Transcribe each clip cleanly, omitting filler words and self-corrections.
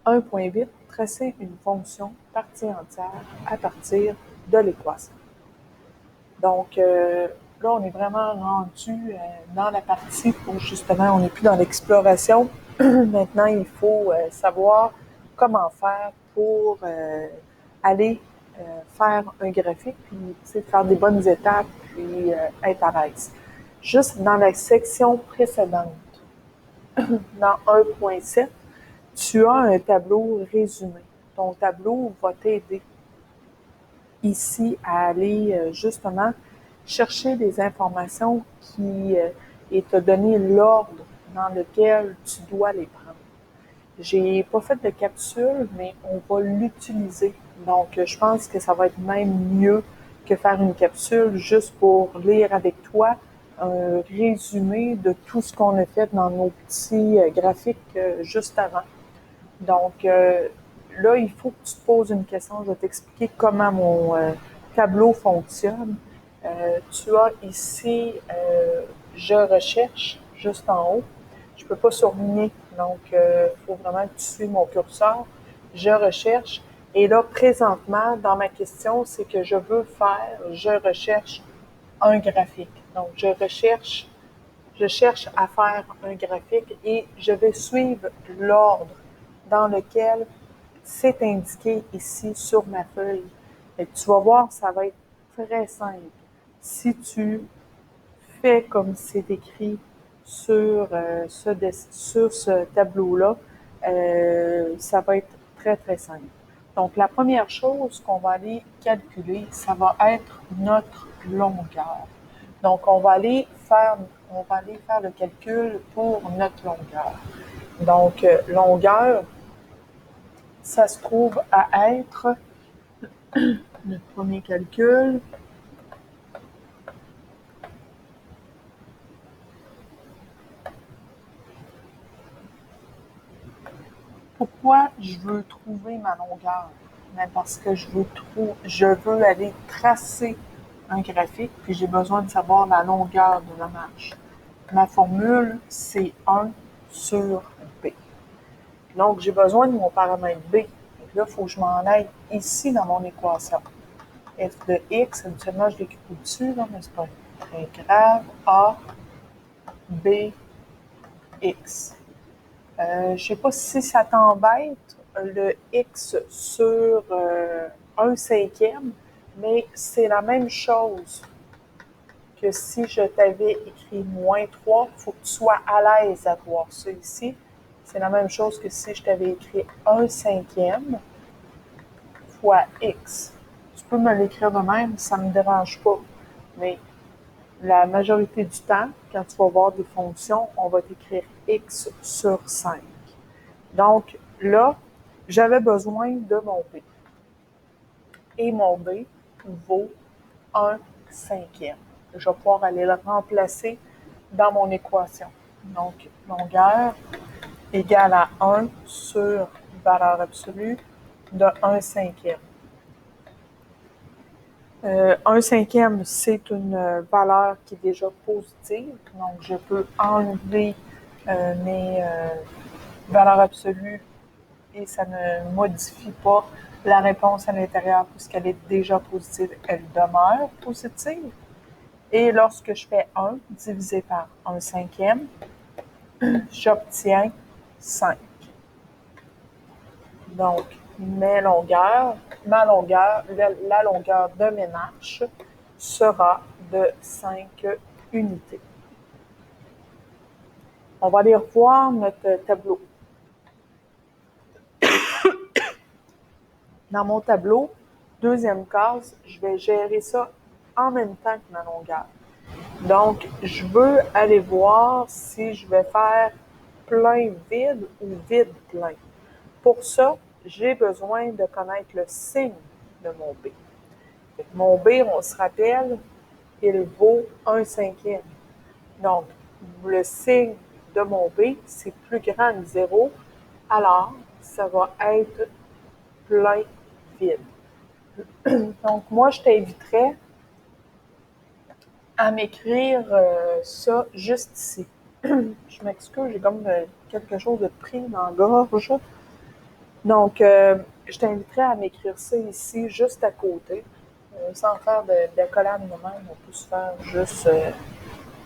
1.8, tracer une fonction partie entière à partir de l'équation. Donc, là, on est vraiment rendu dans la partie où, justement, on n'est plus dans l'exploration. Maintenant, il faut savoir comment faire pour aller faire un graphique, puis faire des bonnes étapes, puis être à l'aise. Juste dans la section précédente, dans 1.7, tu as un tableau résumé. Ton tableau va t'aider ici à aller justement chercher des informations et te donner l'ordre dans lequel tu dois les prendre. J'ai pas fait de capsule, mais on va l'utiliser. Donc, je pense que ça va être même mieux que faire une capsule juste pour lire avec toi un résumé de tout ce qu'on a fait dans nos petits graphiques juste avant. Donc, là, il faut que tu te poses une question. Je vais t'expliquer comment mon tableau fonctionne. Tu as ici, je recherche, juste en haut. Je ne peux pas surligner, donc il faut vraiment que tu suives mon curseur. Je recherche. Et là, présentement, dans ma question, c'est que je recherche un graphique. Donc, je cherche à faire un graphique et je vais suivre l'ordre dans lequel c'est indiqué ici sur ma feuille. Et tu vas voir, ça va être très simple. Si tu fais comme c'est écrit sur ce tableau-là, ça va être très, très simple. Donc, la première chose qu'on va aller calculer, ça va être notre longueur. Donc, on va aller faire le calcul pour notre longueur. Donc, longueur, ça se trouve à être le premier calcul. Pourquoi je veux trouver ma longueur? Mais parce que je veux aller tracer un graphique, puis j'ai besoin de savoir la longueur de la marche. Ma formule, c'est 1 sur B. Donc, j'ai besoin de mon paramètre B. Donc là, il faut que je m'en aille ici dans mon équation. F de x, habituellement, je l'écris au-dessus, là, mais c'est pas très grave. A, B, x. Je ne sais pas si ça t'embête, le x sur 1/5, mais c'est la même chose que si je t'avais écrit -3. Il faut que tu sois à l'aise à voir ça ici. C'est la même chose que si je t'avais écrit 1/5 fois x. Tu peux me l'écrire de même, ça ne me dérange pas. Mais la majorité du temps, quand tu vas voir des fonctions, on va t'écrire x sur 5. Donc là, j'avais besoin de mon B. Et mon B vaut 1/5. Je vais pouvoir aller le remplacer dans mon équation. Donc, longueur égale à 1 sur valeur absolue de 1/5. 1/5, c'est une valeur qui est déjà positive. Donc, je peux enlever mes valeurs absolues et ça ne modifie pas la réponse à l'intérieur puisqu'elle est déjà positive. Elle demeure positive. Et lorsque je fais 1 divisé par 1/5, j'obtiens 5. Donc, ma longueur, la longueur de mes marches sera de 5 unités. On va aller revoir notre tableau. Dans mon tableau, deuxième case, je vais gérer ça en même temps que ma longueur. Donc, je veux aller voir si je vais faire plein vide ou vide plein. Pour ça, j'ai besoin de connaître le signe de mon B. Mon B, on se rappelle, il vaut 1/5. Donc, le signe de mon B, c'est plus grand que 0, alors ça va être plein vide. Donc, moi, je t'inviterais à m'écrire ça juste ici. Je m'excuse, j'ai comme quelque chose de pris dans la gorge. Donc, je t'inviterai à m'écrire ça ici, juste à côté. Sans faire de collab de même, on peut se faire juste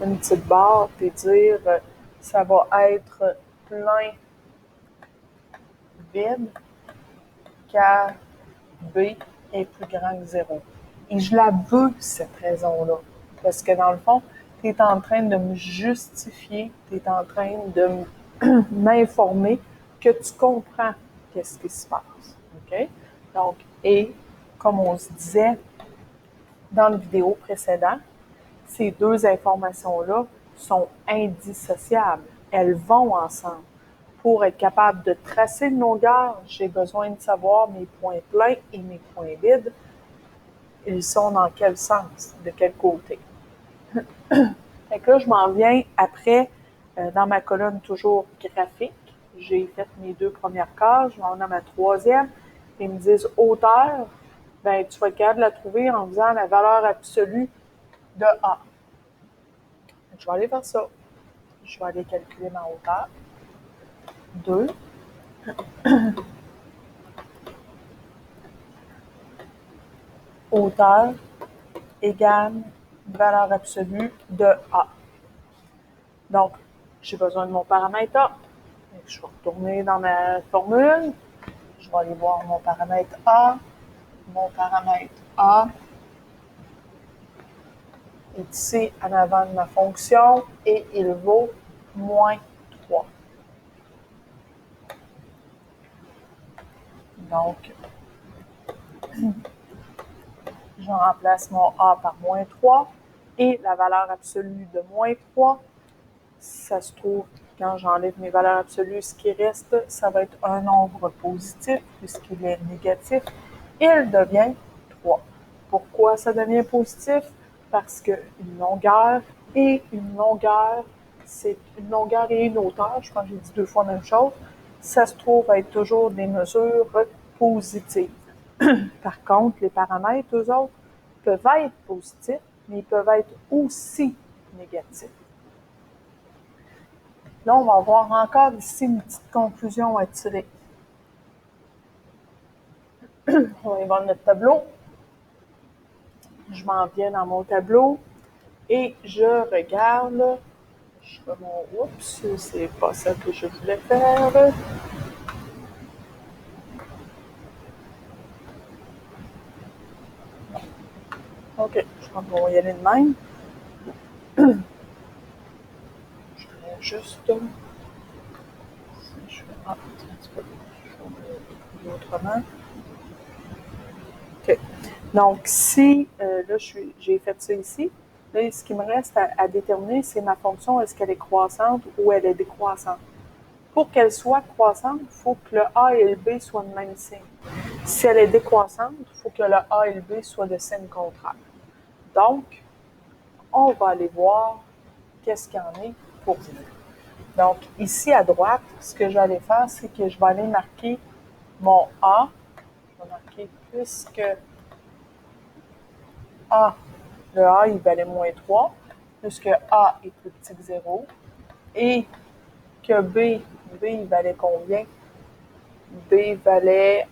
une petite barre et dire ça va être plein vide car B est plus grand que 0. Et je la veux, cette raison-là. Parce que dans le fond, tu es en train de me justifier, tu es en train de m'informer que tu comprends qu'est-ce qui se passe. OK? Donc, et comme on se disait dans la vidéo précédente, ces deux informations-là sont indissociables. Elles vont ensemble. Pour être capable de tracer une longueur, j'ai besoin de savoir mes points pleins et mes points vides. Ils sont dans quel sens, de quel côté. Fait que là, je m'en viens après, dans ma colonne toujours graphique. J'ai fait mes deux premières cases, je m'en vais dans ma troisième. Ils me disent hauteur, ben, tu vas être capable de la trouver en faisant la valeur absolue de A. Je vais aller faire ça. Je vais aller calculer ma hauteur. 2. Hauteur égale valeur absolue de A. Donc, j'ai besoin de mon paramètre A. Je vais retourner dans ma formule. Je vais aller voir mon paramètre A. Mon paramètre A est ici en avant de ma fonction et il vaut moins 3. Donc, je remplace mon A par moins 3 et la valeur absolue de moins 3, ça se trouve, quand j'enlève mes valeurs absolues, ce qui reste, ça va être un nombre positif puisqu'il est négatif. Il devient 3. Pourquoi ça devient positif? Parce qu'une longueur et une longueur, c'est une longueur et une hauteur, je pense que j'ai dit deux fois la même chose, ça se trouve être toujours des mesures positives. Par contre, les paramètres, eux autres, peuvent être positifs, mais ils peuvent être aussi négatifs. Là, on va avoir encore ici une petite conclusion à tirer. On va y voir notre tableau. Je m'en viens dans mon tableau et je regarde. Je fais mon oups, c'est pas ça que je voulais faire. OK, je pense qu'on va y aller de même. Je vais juste. Je vais un petit peu. Je vais autrement. OK. Donc, si là, j'ai fait ça ici, là, ce qui me reste à déterminer, c'est ma fonction, est-ce qu'elle est croissante ou elle est décroissante. Pour qu'elle soit croissante, il faut que le A et le B soient de même signe. Si elle est décroissante, il faut que le A et le B soient de signe contraire. Donc, on va aller voir qu'est-ce qu'il y en est pour vous. Donc, ici à droite, ce que je vais aller faire, c'est que je vais aller marquer mon A. Je vais marquer puisque A, le A, il valait moins 3, puisque A est plus petit que 0, et que B, il valait combien? B valait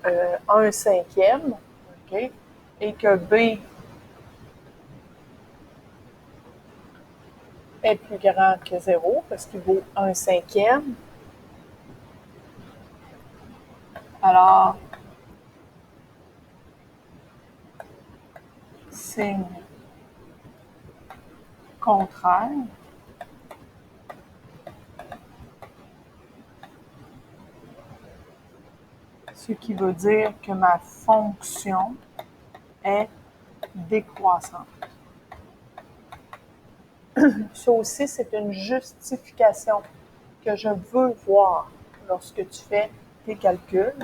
1 cinquième, OK? Et que B est plus grand que 0 parce qu'il vaut 1 cinquième. Alors, signe contraire. Ce qui veut dire que ma fonction est décroissante. Ça aussi, c'est une justification que je veux voir lorsque tu fais tes calculs.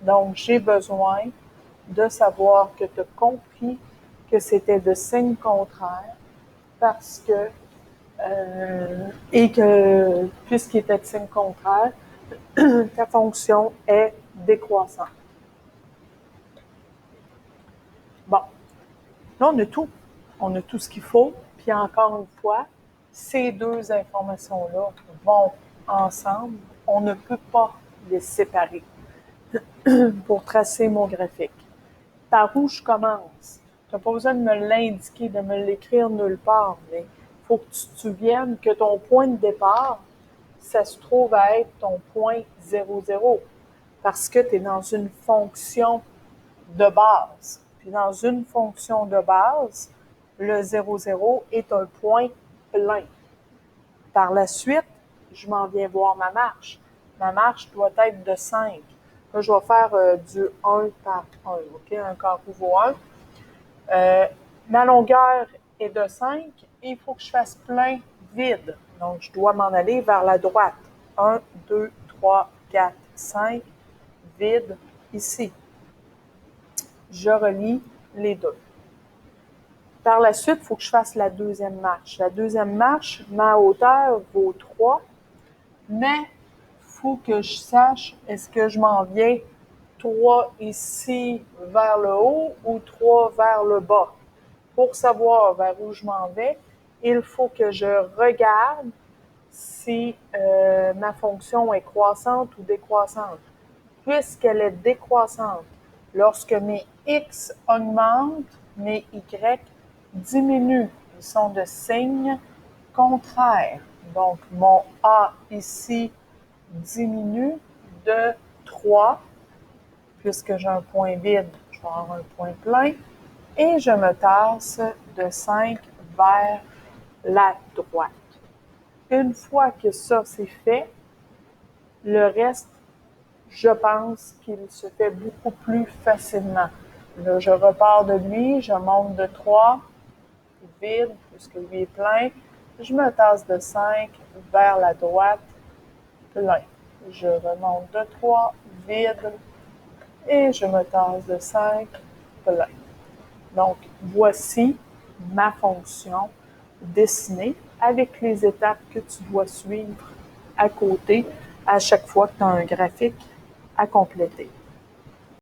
Donc, j'ai besoin de savoir que tu as compris que c'était de signe contraire parce que, et que, puisqu'il était de signe contraire, ta fonction est décroissante. Bon, là, on a tout. On a tout ce qu'il faut. Puis encore une fois, ces deux informations-là vont ensemble. On ne peut pas les séparer. pour tracer mon graphique. Par où je commence? Tu n'as pas besoin de me l'indiquer, de me l'écrire nulle part, mais il faut que tu te souviennes que ton point de départ, ça se trouve à être ton point 0,0 parce que tu es dans une fonction de base. Puis dans une fonction de base, le 0,0 est un point plein. Par la suite, je m'en viens voir ma marche. Ma marche doit être de 5. Là, je vais faire du 1 par 1, OK? Un quart pivot 1. Ma longueur est de 5 et il faut que je fasse plein vide. Donc, je dois m'en aller vers la droite. 1, 2, 3, 4, 5, vide ici. Je relie les deux. Par la suite, il faut que je fasse la deuxième marche. La deuxième marche, ma hauteur vaut 3, mais il faut que je sache, est-ce que je m'en viens 3 ici vers le haut ou 3 vers le bas. Pour savoir vers où je m'en vais, il faut que je regarde si ma fonction est croissante ou décroissante. Puisqu'elle est décroissante, lorsque mes X augmentent, mes Y diminuent. Ils sont de signe contraire. Donc, mon A ici diminue de 3, puisque j'ai un point vide, je vais avoir un point plein, et je me tasse de 5 vers la droite. Une fois que ça c'est fait, le reste, je pense qu'il se fait beaucoup plus facilement. Là, je repars de lui, je monte de 3, vide, puisque lui est plein. Je me tasse de 5 vers la droite, plein. Je remonte de 3, vide, et je me tasse de 5, plein. Donc, voici ma fonction dessinée avec les étapes que tu dois suivre à côté à chaque fois que tu as un graphique à compléter.